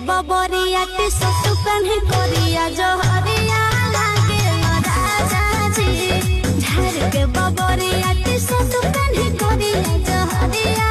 बबरिया T shirt पहने करिया जहरिया लागे राजा जी। झाड़ के बबरिया टी शर्ट पहने करिया जहरिया